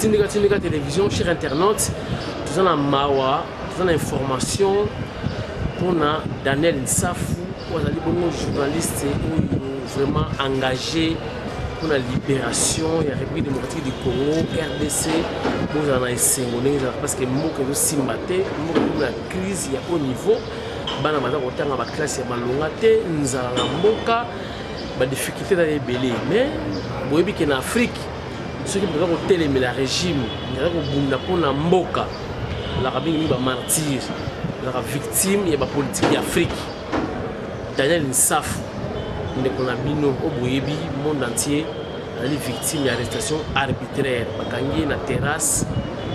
Tindika télévision, chers internautes, nous avons la mawa, nous avons l'information pour Daniel Nsafou, un journaliste vraiment engagé pour la libération de la République démocratique du Congo, RDC, nous avons essayé parce que nous avons simbaté, nous avons la crise au niveau, nous avons la classe de Malongate, nous avons la difficulté dans les bélés. Mais vous voyez qu'en Afrique, ceux qui peuvent télémer le régime, ils ont la mboka, la rabine est martyr, la victime de la politique d'Afrique. Daniel Nsafou, nous avons au monde entier, les victimes d'arrestation arbitraire. Bakangi na terrasse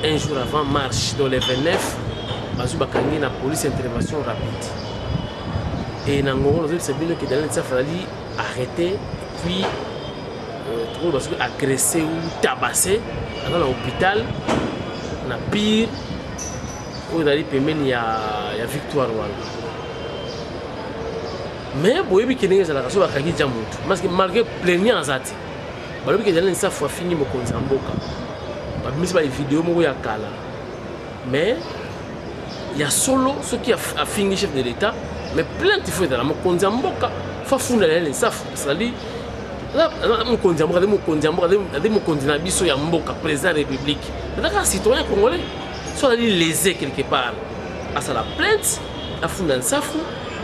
un jour avant marche, dans les 29, bakangi na police intervention rapide. Et nous avons que Daniel Nsafou a arrêté, puis agressé ou tabassé dans l'hôpital, na pire, où il y a victoire. Mais vous voyez que les gens sont parce que malgré plaignant Zati, vous voyez que les gens sont finis de Konzamboka. Vous voyez des vidéos, mais il y a solo ceux qui a fini chef de l'État, mais plein de fois dans la Konzamboka, il faut fondre les gens. C'est-à-dire, là, mon Konzamboka, président de la République, un citoyen congolais, soit lésé quelque part. À la plainte, à fondre un Nsafou.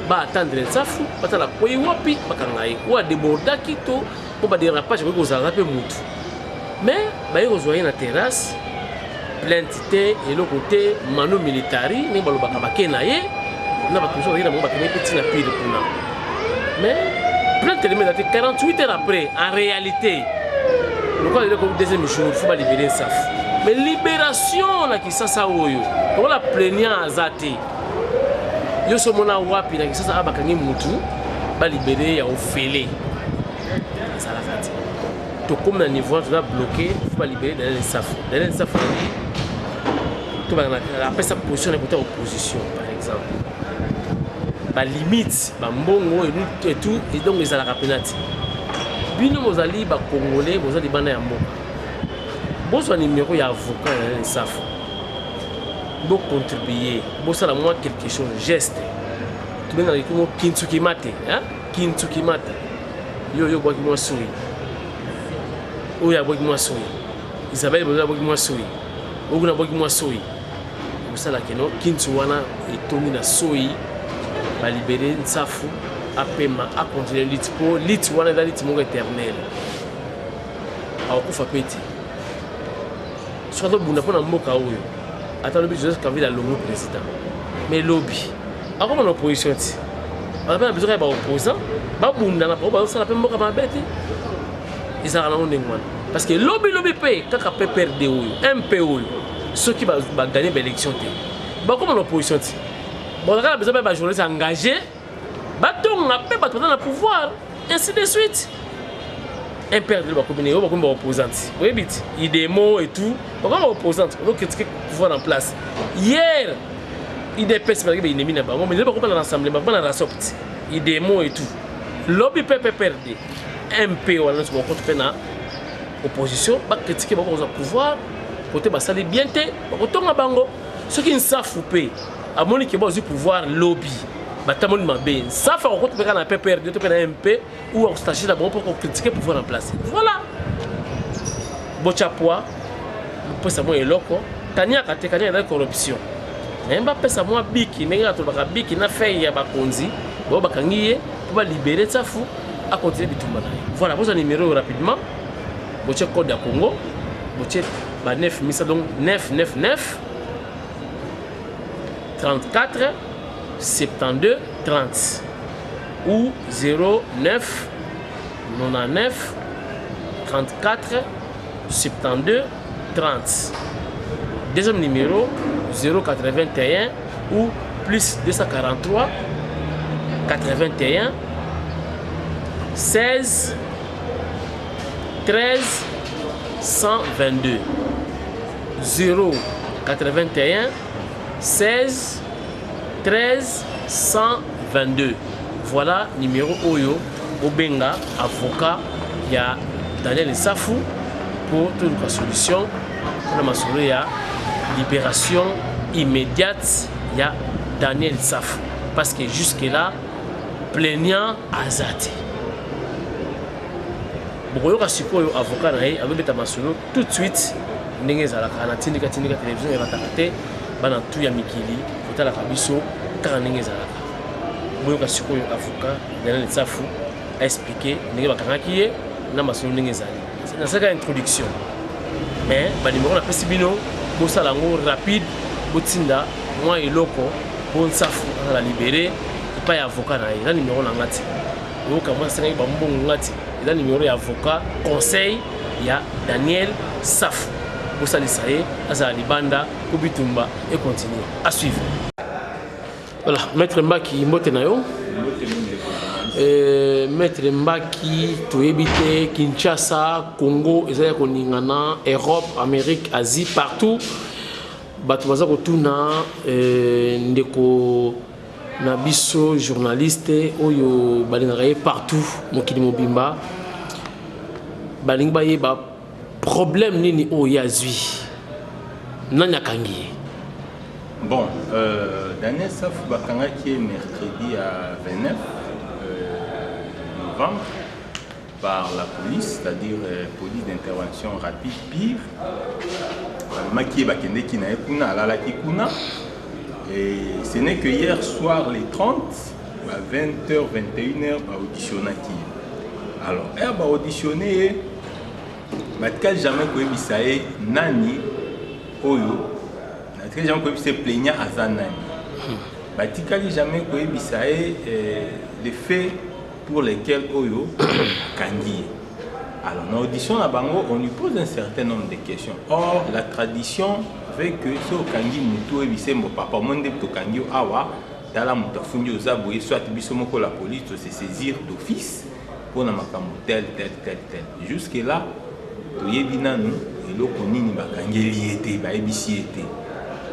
Ba attendre Nsafou, ba la poyi wapi, ba kangai, ou a déborder kito, ou ba dérapage avec aux arabes moutou. Mais ba y rejoindre la terrasse, plaintité et le côté mano militari, ni ba lo bakabake na ye, na ba toujours na ba kene petit na pile kuna. Mais plainte de 48 heures après, en réalité, le quoi le deuxième jour, il faut pas libérer Nsafou. Mais libération là qui ça oyo, on la plaignant azati. Yo somona wapi na kisasa abakangi mutu ba libérer ya ofélé ça la fati to comme na niveau tu dois bloquer faut pas libérer Daniel Nsafou. Daniel Nsafou to ba na après sa position de côté opposition par exemple ba limite ba mbongo et tout et donc les ala penalty bino mozali ba congolais mozali bana ya mboka bozo numéro ya avocat Daniel Nsafou. Pour contribuer, pour ça moi quelque chose, geste. Tu viens avec moi Kinsuki Mate, hein? Kinsuki Mate. Yo bois moi souri. Oya bois moi souri. Isabelle bois moi souri. Oguna bois moi souri. Pour ça là que non Kinsuwana et Tony na souri va libérer Nsafou à paiement à continuer lutte pour lutte wana dans lutte mon éternel. A okufa peti. Soit donc bunda pona mboka oyo. Attends, le but de ce la longue président. Mais lobby. Alors, comment l'opposition dit? On a besoin d'un opposant. Ils ont parce que lobby paye. Quand on peut perdre un PO, ceux qui vont gagner l'élection. Comment l'opposition dit? On a besoin d'un journaliste engagé. On a besoin d'un pouvoir. Ainsi de suite. Un père de la communauté, on va opposante. Vous voyez vite, il des mots et tout. On va opposante, on va critiquer le pouvoir en place. Hier, il dépêche parce qu'il est mis là-bas. Mais il ne va pas dans l'assemblée, il va pas dans la sortie. Il des mots et tout. Lobby peut perdre. Un peu, on a contre opposition, on va critiquer le pouvoir. Côté basali bien té, on va bango. Ceux qui ne savent pas, à mon équipe, ils pouvoir lobby. Ça fait qu'on peut un PPRD, un MP ou un stagiaire d'abord pour critiquer pour pouvoir remplacer. Voilà. Bochapoa, pour ça moi est loco. Kanya kanya la corruption. Même pas ça moi biki, mais là tu vas biki na fait ya bakonzi, bon bakangiye pour libérer Nsafou à continuer de tout mal. Voilà, pour ça numéro rapidement. Boche code à Congo, boche ba 9 misa donc 999 34 72 30 ou 09 99 34 72 30. Deuxième numéro 081 ou plus 243 81 16 13 122 081 16 13 122. Voilà numéro Oyo Obenga, avocat, il y a Daniel Nsafou pour toute la solution na masolo ya libération immédiate ya Daniel Safu parce que jusque là plaignant azate bokoyoka sikoyo avocat na ye azobeta masolo tout de suite ndenge ezalaka na tindika télévision elataka te bana tu ya mikili kotalaka biso kaka ndenge ezalaka boyoka sikoyo avocat Daniel Safu a expliqué ndenge bakangaki ye na masolo ndenge ezali nasalaka introduction mais banimero napesi bino bosala yango rapide botinda mwa eloko bo Safu azala libéré epai ya avocat na ye eza nimero na nga ti oyoka mwa asengaki bambongo nga ti eza nimero ya avocat conseil ya Daniel Safu bosalisa ye azala libanda po bitumba et continue à suivre. Voilà, maître Mbaki mbote na yo. Maître Mbaki toyebi te Kinshasa, Congo ezali koningana, Europe, Amérique, Asie, partout bato baza kotuna ndeko na biso journaliste oyo balingaka ye partout mokili mobimba balingi bayeba problème nini oyo yazwi nani akangi ye. Bon, Daniel Safu bakangaki ye mercredi à 29 novembre par la police, c'est-à-dire police d'intervention rapide pire. Maki bakendeki na ekuna alalaki kuna. Et ce n'est que hier soir les 30 à 20h 21h ba auditionnaki. Alors, ba auditionné batkal jamais koyebisa ye nani oyo. Batkal jamais koyebisa plaignant aza nani. Batkal jamais koyebisa ye les faits pour lesquels oyo kangi. Alors, dans l'audition à Bango, on lui pose un certain nombre de questions. Or, la tradition veut que ce kangi mutu ebise mo papa monde to kangi awa dala mutu afundi ozaboye soit biso moko la police se saisir d'office pour na makambo tel. Jusque là, toyebi nanu eloko nini bakangeli ete ba ebisi ete.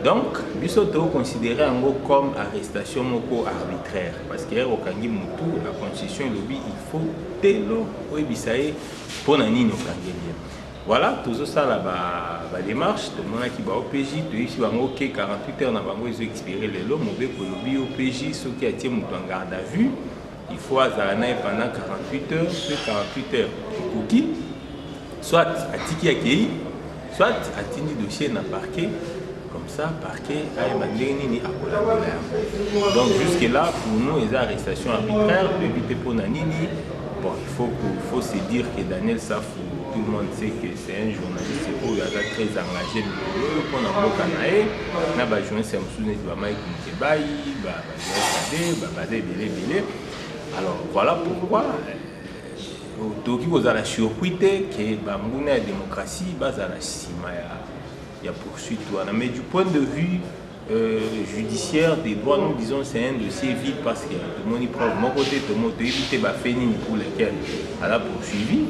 Donc, biso to considérer ango comme arrestation moko arbitraire parce que au kangi mutu la constitution lobby il faut telo oyebisaye pour nani no kangeli. Voilà, tout ça là ba démarche de mon qui ba OPJ de ici bango que 48 heures na bango ils ont expiré les lots mauvais pour lobby OPJ ceux qui a été mutu en garde à vue, il faut azana pendant 48 heures, sur 48 heures. Kuki soit atiki akei, soit atindi dossier na parquet. Comme ça, parquet a émané à collaborer. Donc jusque là, pour nous, les arrestations arbitraires, éviter pour Nanini, bon, il faut se dire que Daniel Safu, tout le monde sait que c'est un journaliste qui est très engagé. Pour nous, on a un journaliste alors voilà pourquoi Toki vous avez surpris que la démocratie base à la cima. Il y a poursuite. Mais du point de vue judiciaire des droits, nous disons c'est un dossier vide parce que tout le monde y prend mon côté, tout le monde éviter pour lesquels elle a poursuivi.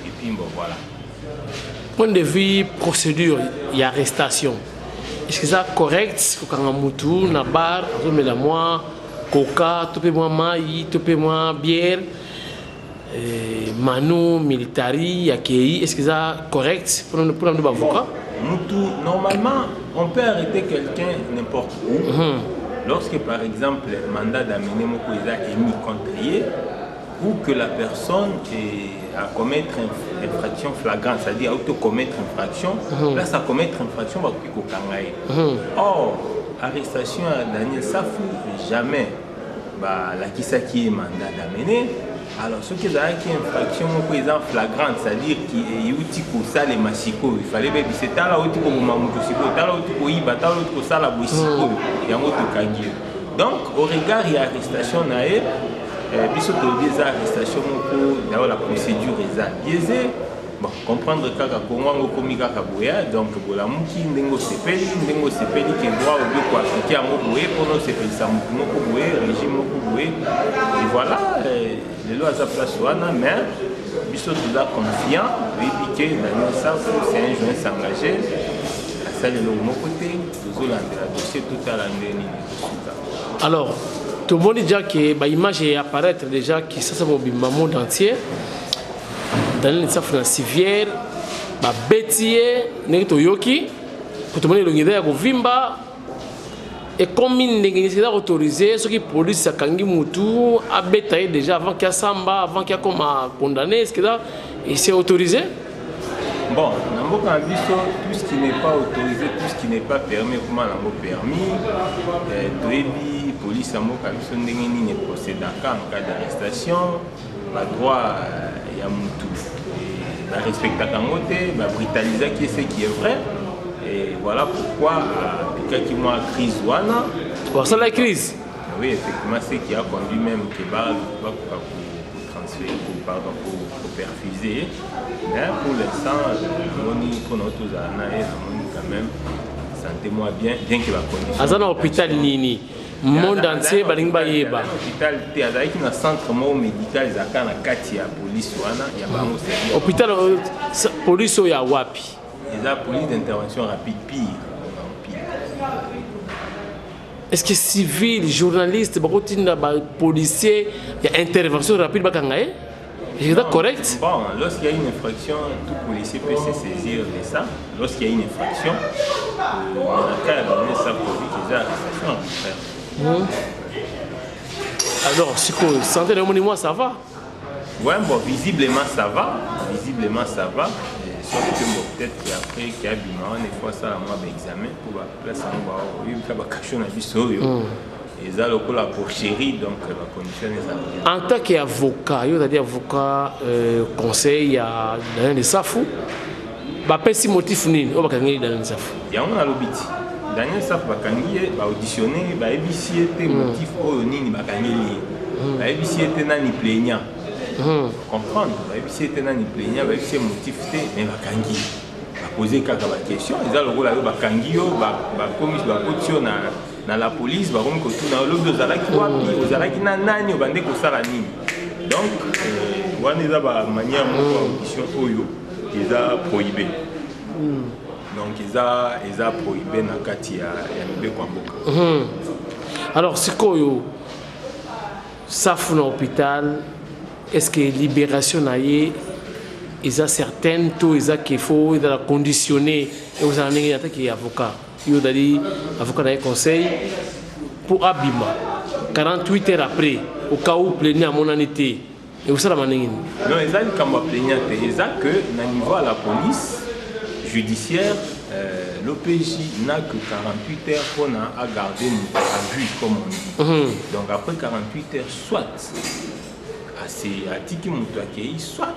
Et puis bon voilà. Point de vue procédure, il y a arrestation. Est-ce que c'est correct quand on a moutou, na bar, on met la moi, coca, topé moi maï, topé moi bière, manu, militari, yakei. Est-ce que c'est correct pour nous avocat? Normalement, on peut arrêter quelqu'un n'importe où. Lorsque, par exemple, le mandat d'amener Moko est émis contre lui, ou que la personne a commettre une infraction flagrante, c'est-à-dire auto-commettre une infraction, là, ça commettre une infraction, va couper au kangaï. Or, arrestation à Daniel Safu, jamais la qui est mandat d'amener. Alors, ce qui est une infraction flagrante, c'est-à-dire qu'il y a eu les massicos, il fallait que c'était là où il y a eu donc, au regard de l'arrestation, la procédure est biaisée. Bon, comprendre que Congo komika kaboya donc bola muki ndengo sepeli ke droit au bio appliquer en boye pour nous sepeli ça moko boye régime moko boye et voilà les lois à place wana mais biso tout là confiant et que Daniel Safu c'est un jeune s'engager à ça le mon côté tout là de dossier tout à l'année. Alors tout le monde dit que bah image apparaître déjà qui ça va au monde entier. Daniel Safu na civière babeti ye ndenge toyoki po tomoni elongi eza ya kovimba ekomi ndenge nini eza autorisé soki polisi akangi mutu abeta ye déjà avant ki asamba avant ki akoma condamné est-ce que là c'est autorisé? Bon, dans mon cas, tout ce qui n'est pas autorisé, tout ce qui n'est pas permis, comment on a permis, la police a procédé en cas d'arrestation, le droit il y a tout. La respecter la brutaliser qui est ce qui est vrai. Et voilà pourquoi, qui m'a crise ouana. Pour ça la crise. Oui, effectivement, c'est qui a conduit même que pour transférer, pour perfuser. Mais pour l'instant, pour notre quand même, sentez-moi bien que la condition. Azana hôpital nini, monde entier balingba yeba. Hôpital té azaki na centre médical ezaka na kati ya police wana ya bango c'est. Hôpital police ya wapi? La police d'intervention rapide pire. Est-ce que civil, journaliste, policier, il y a intervention rapide bakangaye? Est-ce correct? Bon, lorsqu'il y a une infraction, tout policier peut se saisir de ça. Lorsqu'il y a une infraction, le cas donné ça pour lui qu'ils aient arrestation. Alors, ce que santé de mon ça va? Oui, bon, visiblement ça va. Visiblement ça va. Sauf que bon, peut-être qu'après qu'il y a bimon, il faut ça moi examen pour la place en il faut cacher na biso yo. Et ça le coup la pour chérie donc la condition est en tant qu'avocat, il y a des avocats conseil à Daniel Safou. Ba pesi motif nini o bakangi Daniel Safou. Il y a on a l'obiti. Daniel Safou bakangi ba auditionner ba ebisi était motif o nini bakangi li. Ba ebisi était nani plaignant. Comprendre, si c'était un plaignant, c'est motif, mais bakangi. Poser quelques questions, ils ont le rôle de bakangi, commis dans la police, comme que tout dans l'autre aux alaki nani, bande ko sala nini. Donc, on est à manière audition oyo, ils a prohibé. Donc ils a prohibé na kati ya mbe kwa mboka. Alors c'est quoi yo Safou na hôpital? Est-ce que libération naie, ils ont certaines tout ils ont qu'il faut dans la conditionner et vous en avez qui avocat. Ils ont dit avocat d'un conseil pour Abima 48 heures après au cas où plaignant à mon année et vous savez la manière. Non, ils ont comme plaignant ils ont que na niveau à la police judiciaire l'OPJ n'a que 48 heures pour à garder à vue comme on dit. Donc après 48 heures soit c'est à tiki moutouakei, soit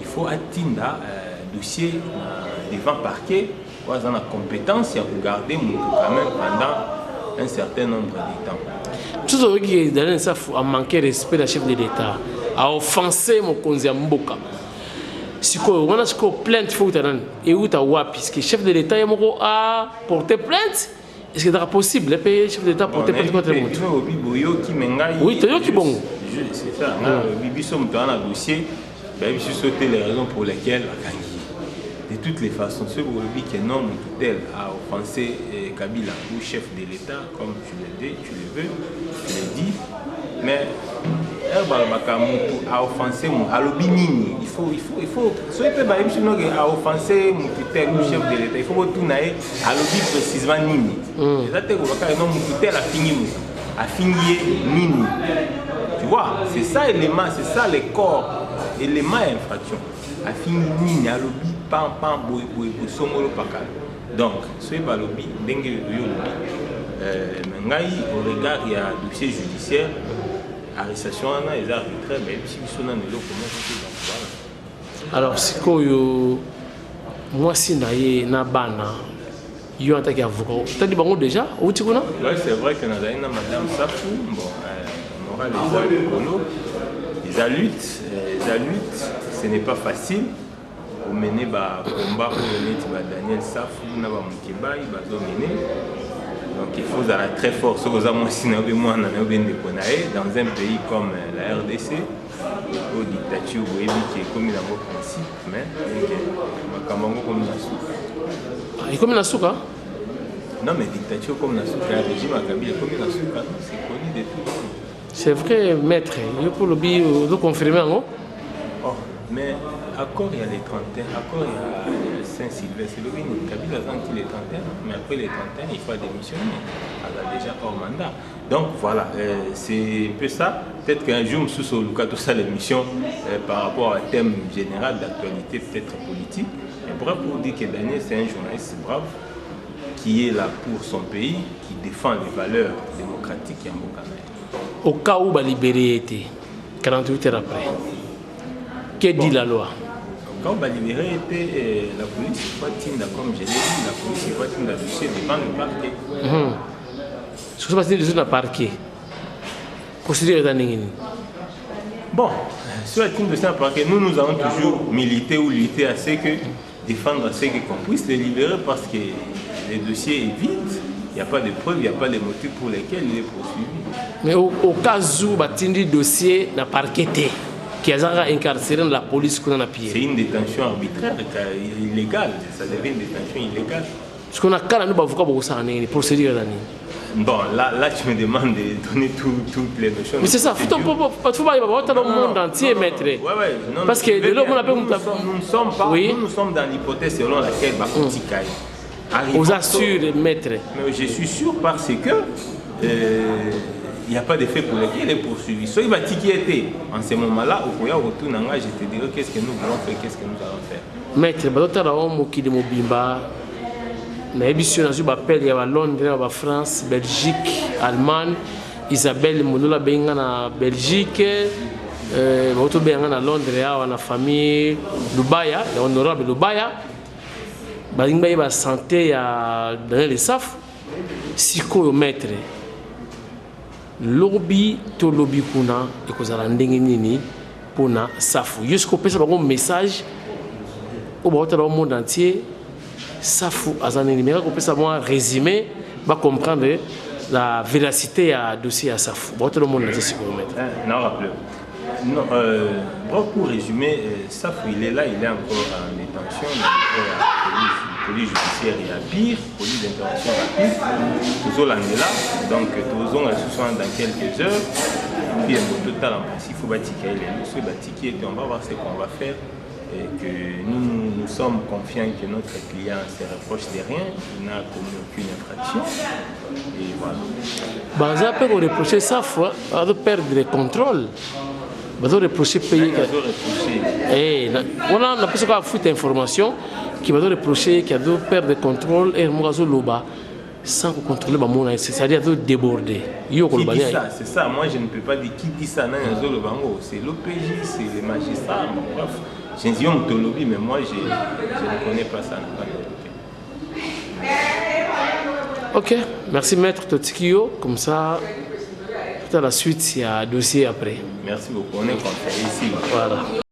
il faut atteindre dossier devant parquet, ou avoir la compétence pour garder mon quand même pendant un certain nombre de temps. Tout ce qui est dans ça a manqué respect à chef de l'État, a offensé mon konzi mboka. Si on a une plainte, faut et où tu as puisque chef de l'État a porté plainte. Est-ce que c'est possible le chef de l'État porter plainte contre le monde? Oui, tu as dit bon. C'est ça, Bibi sommes dans un dossier, je suis sauté les raisons pour lesquelles de toutes les façons, ce Borobi qui est non tutelle a offensé Kabila ou chef de l'État, comme tu le dis, tu le veux, tu le dis, mais a offensé mon alobinini. Il faut, soit il peut a offensé mon tutelle ou chef de l'État, il faut retourner à l'obi précisément nini. C'est-à-dire que mon tutelle a fini nini. Tu vois, c'est ça l'élément, c'est ça le corps, élément infraction. A fini nini à l'obi, pam, boy, somolo pakal. Donc, ce n'est pas l'obi, dengue yolobi. Mais au regard, il y a un dossier judiciaire, arrestation, ils arbitraient, mais si ils sont dans les locaux, alors, c'est quoi, moi, si na bana, il y a un tas d'avocats. Tu as dit bon déjà, où tu connais? Oui, c'est vrai que nous avons Madame Safou, bon. Les adultes, ce n'est pas facile. Pour mener un combat pour Daniel Safou, donc il faut être très fort. Dans un pays comme la RDC, où la dictature qui est comme dans vos principes, mais il comme la souka. Non, mais dictature comme la souka, le régime à Kabila comme la souka, c'est connu de tout le monde. C'est vrai, maître. Il faut le confirmer, non? Oh, Mais encore il y a les trentaines, encore il y a le Saint-Sylvestre, c'est le Kabila a les trentaines, mais après les trentaines, il faut démissionner. Elle a déjà hors mandat. Donc voilà, c'est un peu ça. Peut-être qu'un jour, nous sommes sur tout ça l'émission par rapport à un thème général d'actualité, peut-être politique. Mais bref, pour dire que Daniel, c'est un journaliste brave qui est là pour son pays, qui défend les valeurs démocratiques et en Bokana. Au cas où il libéré été, 48 heures après, que dit la loi? Quand on va libérer, la police va tenir, comme je l'ai dit, la police va tenir le dossier devant le parquet. Ce qui se passe dans le parquet, procédure est en bon, sur la team de le parquet, nous avons toujours milité ou lutté à ce que défendre à ce qu'on puisse les libérer parce que le dossier est vide. Il n'y a pas de preuves, il n'y a pas de motifs pour lesquels il est poursuivi. Mais au cas où il y a un dossier dans le parquet, qui a incarcéré la police qu'on a pillé. C'est une détention arbitraire, illégale. Ça devient une détention illégale. Parce qu'on a quand même avocat pour ça, une procédure d'année. Bon, là, tu me demandes de donner toutes les notions. Mais c'est ça, il faut pas le monde entier, maître. Ouais, non, parce que de l'homme, on appelle nous sommes dans l'hypothèse selon laquelle vous assure, maître. Mais je suis sûr parce que il n'y a pas de fait pour lequel il est poursuivi. Soit il va tiquer en ce moment-là, au point où retourne en je te dirai qu'est-ce que nous voulons faire, qu'est-ce que nous allons faire. Maître, il y a Mobimba. Na émission na zuba appel ya Londres, ya France, Belgique, Allemagne, Isabelle Monola benga na Belgique, auto benga na Londres ya na famille Lubaya, ya honorable Lubaya. Balinga ba santé ya Daniel Essaf, siko maître. Lobby to lobby kuna ekozala ndenge nini pona safu. Jusqu'au pesa bango message au bota dans le monde entier. Safou Azani numéro qu'on peut savoir résumé va comprendre la véracité à dossier à Safou. Bon tout le monde là-dessus non rappelez. Non pour résumer Safou il est là, il est encore en détention dans la police judiciaire et à pire, police d'intervention rapide. Toujours là donc toujours dans quelques heures. Puis un total en principe il faut bâtiquer les on va voir ce qu'on va faire. Et que nous sommes confiants que notre client ne se reproche de rien, il n'a commis aucune infraction. Et voilà. Bah, ça peut reprocher ça, il va perdre le contrôle. Il va reprocher payer. On a l'impression qu'on a foutu d'informations qui va reprocher qu'il va perdre le contrôle et il va loba sans contrôler le monde, c'est-à-dire de déborder. Qui dit ça? C'est ça, moi je ne peux pas dire qui dit ça. C'est l'OPJ, c'est les magistrats. Bref. J'ai dit on te lobby, mais moi je ne connais pas ça. Ok, merci maître Totsikio. Comme ça, tout à la suite, il y a un dossier après. Merci beaucoup, on est content ici. Voilà.